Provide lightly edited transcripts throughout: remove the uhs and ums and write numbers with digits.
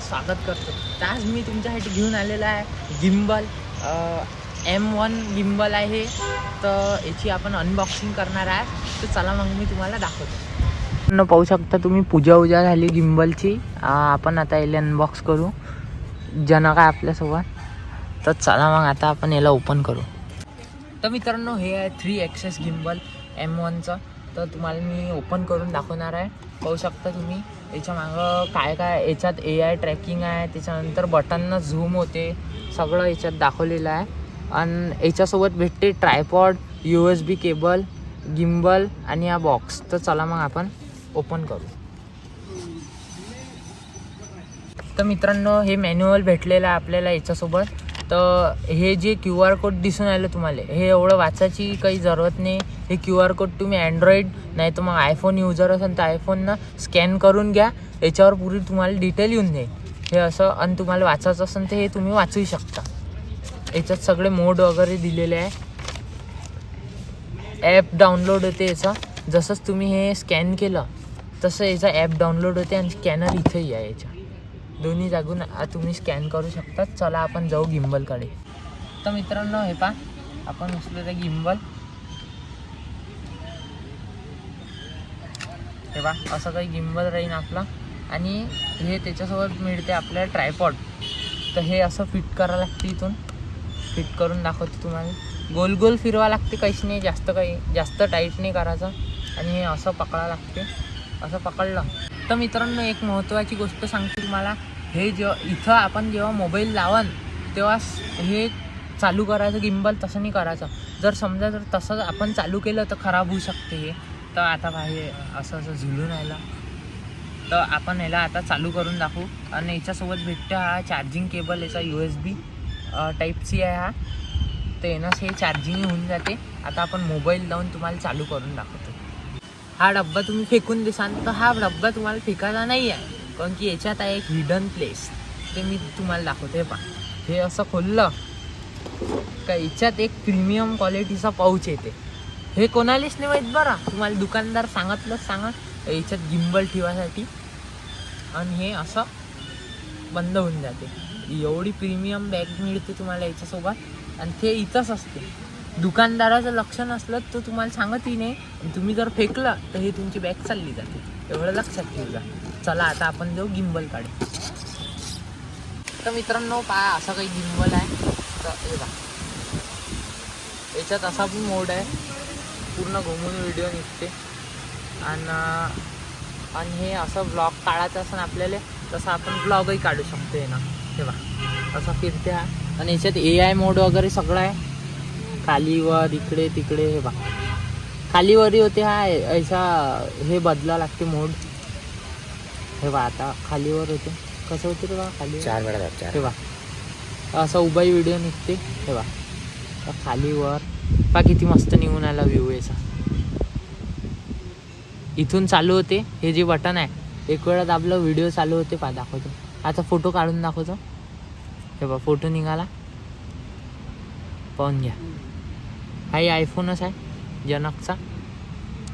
स्वागत करतो. तर आज मी तुमच्यासाठी घेऊन आलेला आहे गिम्बल. M1 गिम्बल आहे. तर याची आपण अनबॉक्सिंग करणार आहे. तर चला मग मी तुम्हाला दाखवतो. पाहू शकता तुम्ही, पूजा झाली गिम्बलची. आपण आता याला अनबॉक्स करू. जनक आहे आपल्यासोबत. तर चला मग आता आपण याला ओपन करू. तर मित्रांनो, हे आहे 3 ॲक्सेस गिम्बल M1चं. तर तुम्हाला मी ओपन करून दाखवणार आहे. पाहू शकता तुम्ही याच्या मागं काय याच्यात AI ट्रॅकिंग आहे. त्याच्यानंतर बटननं झूम होते, सगळं याच्यात दाखवलेलं आहे. आणि याच्यासोबत भेटते ट्रायपॉड, USB केबल, गिम्बल आणि हा बॉक्स. तर चला मग आपण ओपन करू. तर मित्रांनो, हे मॅन्युअल भेटलेलं आहे आपल्याला याच्यासोबत. तर हे जे QR कोड दिसून आलं तुम्हाला, हे एवढं वाचायची काही जरूरत नाही. हे QR कोड तुम्ही अँड्रॉईड नाही तर मग आयफोन युजर असेल तर आयफोननं स्कॅन करून घ्या. याच्यावर पुरी तुम्हाला डिटेल येऊन जाईल. हे असं, आणि तुम्हाला वाचायचं असेल तर हे तुम्ही वाचू शकता. याच्यात सगळे मोड वगैरे दिलेले आहे. ॲप डाउनलोड होते याचा. जसंच तुम्ही हे स्कॅन केलं तसं याचा ॲप डाउनलोड होते आणि स्कॅनर इथेही आहे. याच्या दोन्ही जागून तुम्ही स्कॅन करू शकता. चला आपण जाऊ गिम्बलकडे. तर मित्रांनो, हे पहा, आपण उचललं गिम्बल. हे पहा, असं काही गिम्बल राहील आपला. आणि हे त्याच्यासोबत मिळते आपल्याला ट्रायपॉड. तर हे असं फिट करावं लागते. इथून फिट करून दाखवते तुम्हाला. गोल गोल फिरवा लागते, काहीच नाही जास्त टाईट नाही करायचं. आणि हे असं पकडावं लागते. असं पकडलं तर मित्रांनो, एक महत्त्वाची गोष्ट सांगते तुम्हाला. हे इथं आपण जेव्हा मोबाईल लावाल तेव्हा हे चालू करायचं गिम्बल, तसं नाही करायचं. जर समजा जर तसं आपण चालू केलं तर खराब होऊ शकते हे. तर आता हे असं झुलून राहिलं. तर आपण याला आता चालू करून दाखवू. आणि याच्यासोबत भेटतं हा चार्जिंग केबल. याचा USB टाईप-C आहे हा. तर येणंच हे चार्जिंग होऊन जाते. आता आपण मोबाईल लावून तुम्हाला चालू करून दाखवतो. हा डब्बा तुम्ही फेकून देसाल तर हा डब्बा तुम्हाला फेकायचा नाही आहे, कारण की याच्यात आहे एक हिडन प्लेस. ते मी तुम्हाला दाखवते. हे पहा, हे असं खोललं का याच्यात एक प्रीमियम क्वालिटीचा पाऊच येते. हे कोणालाच नाही माहीत बरं. तुम्हाला दुकानदार सांगितलंच सांगा याच्यात गिम्बल ठेवायसाठी. आणि हे असं बंद होऊन जाते. एवढी प्रीमियम बॅग मिळते तुम्हाला याच्यासोबत. आणि ते इथंच असते. दुकानदाराचं लक्ष नसलं तर तुम्हाला सांगतही नाही. तुम्ही जर फेकलं तर हे तुमची बॅग चालली जाते. एवढं लक्षात ठेवा. चला आता आपण जाऊ गिम्बल काढू. तर मित्रांनो, पहा, असं काही गिम्बल आहे. तर हे बघा, याच्यात असा पण मोड आहे, पूर्ण घुमून व्हिडिओ निघते. आणि हे असं ब्लॉग काढायचं असं आपल्याला, तसं आपण ब्लॉगही काढू शकतो. हे ना, हे बघा, असं फिरते हा. आणि याच्यात AI मोड वगैरे सगळं आहे. खालीवर इकडे तिकडे. हे बघा, खालीवरही होते हा. ऐसा हे बदला लागते मोड. हे बघा, आता खालीवर होते. कसं होते रे बघा, खाली 4 वेळा जात. हे बघा, असं उभाही व्हिडिओ निघते. हे बघा, खालीवर पहा किती मस्त निघून आला व्ह्यू याचा. इथून चालू होते. हे जे बटन आहे एक वेळा दाबलं व्हिडिओ चालू होते. पहा, दाखवतो. आता फोटो काढून दाखवतो. हे बघा, फोटो निघाला, पाहून घ्या. हाही आयफोनच आहे जनकचा.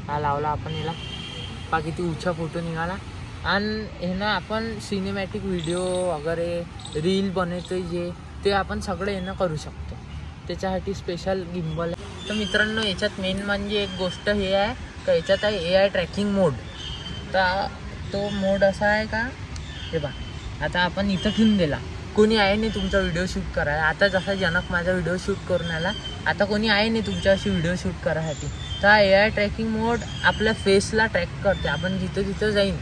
हा लावला आपण याला. पहा किती उंचा फोटो निघाला. आणि हे ना आपण सिनेमॅटिक व्हिडिओ वगैरे रील बनवतो जे, ते आपण सगळं यानं करू शकतो. त्याच्यासाठी स्पेशल गिम्बल आहे. तर मित्रांनो, याच्यात मेन म्हणजे एक गोष्ट हे आहे का याच्यात आहे AI ट्रॅकिंग मोड. तर तो मोड असा आहे का, हे बघा, आता आपण इथं ठेवून दिला, कोणी आहे नाही तुमचा व्हिडिओ शूट करायला. आता जसा जनक माझा व्हिडिओ शूट करून आला, आता कोणी आहे नाही तुमच्याशी व्हिडिओ शूट करायसाठी. तर हा AI ट्रॅकिंग मोड आपल्या फेसला ट्रॅक करते. आपण जिथं जाईन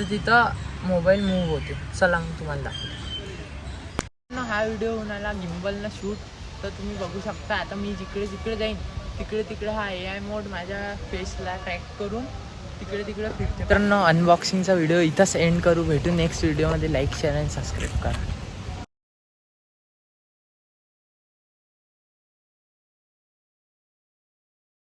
तिथं मोबाईल मूव्ह होते. चला मग तुम्हाला दाखवतो. हा व्हिडिओ होणारा गिम्बलनं शूट. तर तुम्ही बघू शकता. आता मी जिकडे जाईन तिकडे हा AI मोड माझ्या फेसला ट्रॅक करून तिकडे फिरते. तर अनबॉक्सिंगचा व्हिडिओ इथंच एंड करू. भेटू नेक्स्ट व्हिडिओमध्ये. लाईक, शेअर आणि सबस्क्राईब करा.